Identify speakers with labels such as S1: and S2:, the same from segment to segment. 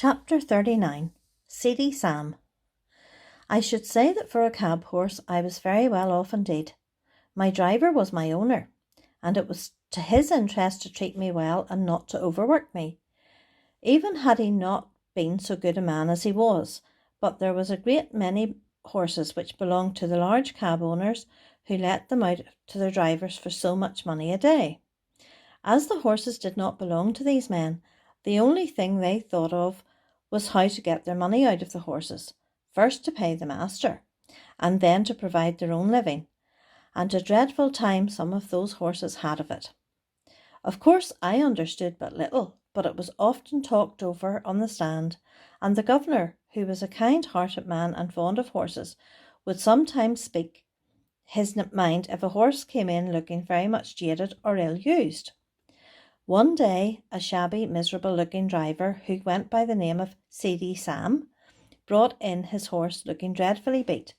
S1: Chapter 39. Seedy Sam. I should say that for a cab horse I was very well off indeed. My driver was my owner, and it was to his interest to treat me well and not to overwork me, even had he not been so good a man as he was. But there was a great many horses which belonged to the large cab owners who let them out to their drivers for so much money a day. As the horses did not belong to these men, the only thing they thought of was how to get their money out of the horses, first to pay the master, and then to provide their own living, and a dreadful time some of those horses had of it. Of course I understood but little, but it was often talked over on the stand, and the governor, who was a kind-hearted man and fond of horses, would sometimes speak his mind if a horse came in looking very much jaded or ill-used. One day a shabby, miserable-looking driver, who went by the name of Seedy Sam, brought in his horse looking dreadfully beat,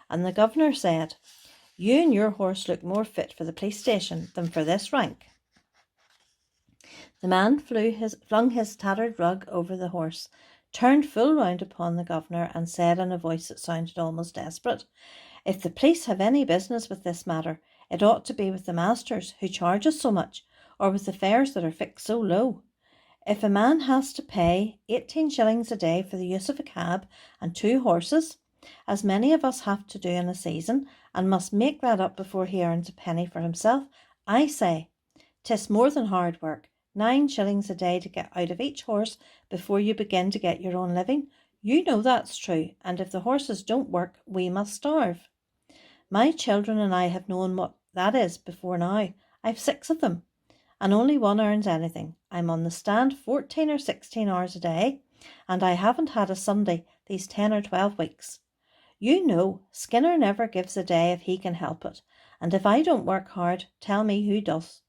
S1: and the governor said, "You and your horse look more fit for the police station than for this rank." The man flung his tattered rug over the horse, turned full round upon the governor, and said in a voice that sounded almost desperate, "If the police have any business with this matter, it ought to be with the masters who charge us so much, or with the fares that are fixed so low. If a man has to pay 18 shillings a day for the use of a cab and 2 horses, as many of us have to do in a season, and must make that up before he earns a penny for himself, I say, 'tis more than hard work. 9 shillings a day to get out of each horse before you begin to get your own living. You know that's true, and if the horses don't work, we must starve. My children and I have known what that is before now. I've 6 of them, and only one earns anything. I'm on the stand 14 or 16 hours a day, and I haven't had a Sunday these 10 or 12 weeks. You know, Skinner never gives a day if he can help it, and if I don't work hard, tell me who does.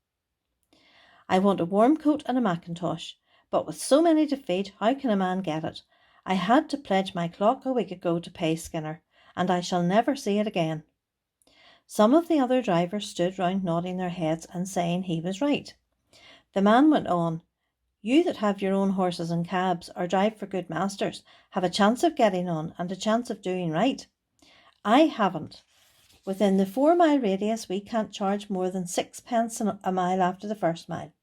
S1: I want a warm coat and a mackintosh, but with so many to feed, how can a man get it? I had to pledge my clock a week ago to pay Skinner, and I shall never see it again." Some of the other drivers stood round nodding their heads and saying he was right. The man went on, "You that have your own horses and cabs, or drive for good masters, have a chance of getting on and a chance of doing right. I haven't. Within the 4-mile radius we can't charge more than 6p a mile after the first mile.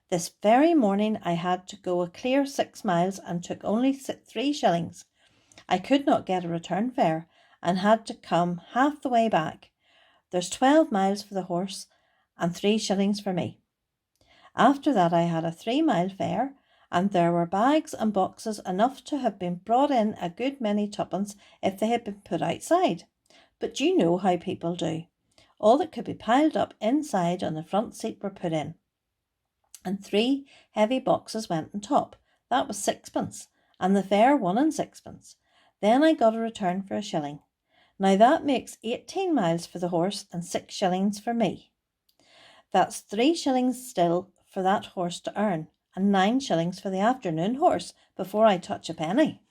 S1: This very morning I had to go a clear 6 miles and took only 3 shillings. I could not get a return fare and had to come half the way back. There's 12 miles for the horse and 3 shillings for me. After that I had a 3-mile fare, and there were bags and boxes enough to have been brought in a good many tuppence if they had been put outside. But you know how people do. All that could be piled up inside on the front seat were put in, and 3 heavy boxes went on top. That was 6p, and the fare 1 and 6p. Then I got a return for a shilling. Now that makes 18 miles for the horse and 6 shillings for me. That's 3 shillings still for that horse to earn, and 9 shillings for the afternoon horse before I touch a penny.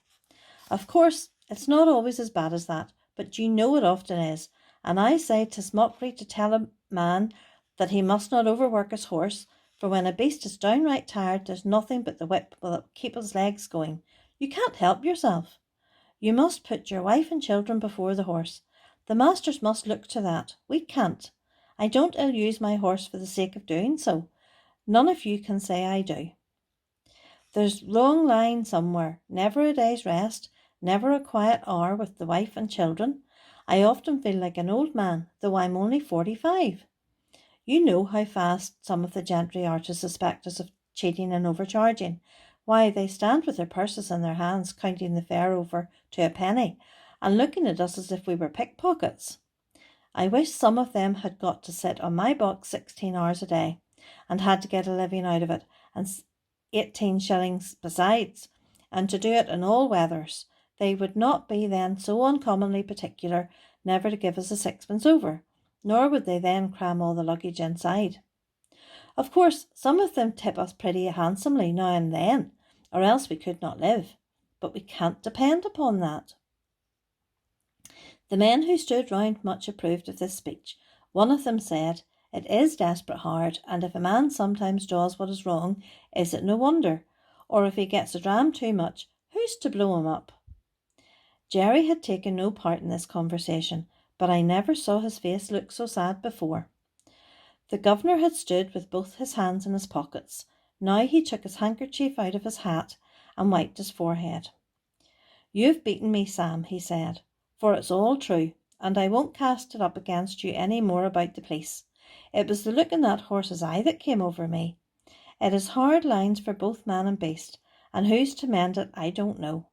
S1: Of course, it's not always as bad as that, but you know it often is, and I say 'tis mockery to tell a man that he must not overwork his horse, for when a beast is downright tired, there's nothing but the whip will keep his legs going. You can't help yourself. You must put your wife and children before the horse. The masters must look to that. We can't. I don't ill-use my horse for the sake of doing so. None of you can say I do. There's wrong lying somewhere. Never a day's rest, never a quiet hour with the wife and children. I often feel like an old man, though I'm only 45. You know how fast some of the gentry are to suspect us of cheating and overcharging. Why, they stand with their purses in their hands, counting the fare over to a penny, and looking at us as if we were pickpockets. I wish some of them had got to sit on my box 16 hours a day, and had to get a living out of it, and 18 shillings besides, and to do it in all weathers. They would not be then so uncommonly particular never to give us a 6p over, nor would they then cram all the luggage inside. Of course, some of them tip us pretty handsomely now and then, or else we could not live, but we can't depend upon that." The men who stood round much approved of this speech. One of them said, "It is desperate hard, and if a man sometimes does what is wrong, is it no wonder? or if he gets a dram too much, who's to blow him up?" Jerry had taken no part in this conversation, but I never saw his face look so sad before. The governor had stood with both his hands in his pockets. Now he took his handkerchief out of his hat and wiped his forehead. "You've beaten me, Sam," he said, "for it's all true, and I won't cast it up against you any more about the police. It was the look in that horse's eye that came over me. It is hard lines for both man and beast, and who's to mend it I don't know.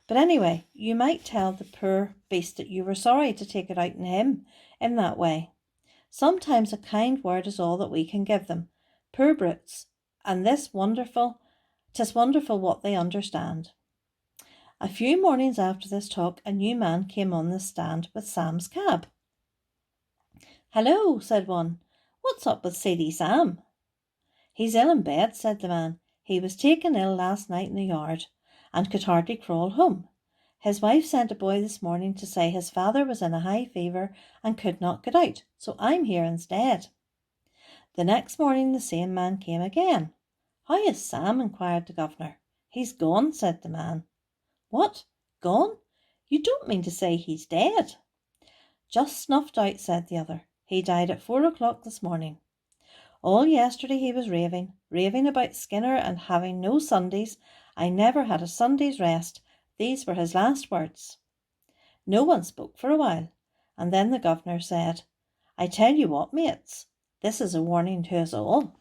S1: But anyway, you might tell the poor beast that you were sorry to take it out on him in that way. Sometimes a kind word is all that we can give them. Poor brutes, and 'tis wonderful what they understand." A few mornings after this talk, a new man came on the stand with Sam's cab. "Hello," said one. "What's up with Seedy Sam?" "He's ill in bed," said the man. "He was taken ill last night in the yard, and could hardly crawl home. His wife sent a boy this morning to say his father was in a high fever and could not get out, so I'm here instead." The next morning the same man came again. "How is Sam?" inquired the governor. "He's gone," said the man. "What? Gone? You don't mean to say he's dead?" "Just snuffed out," said the other. "He died at 4 o'clock this morning. All yesterday he was raving about Skinner and having no Sundays. 'I never had a Sunday's rest.' These were his last words." No one spoke for a while, and then the governor said, "I tell you what, mates, this is a warning to us all.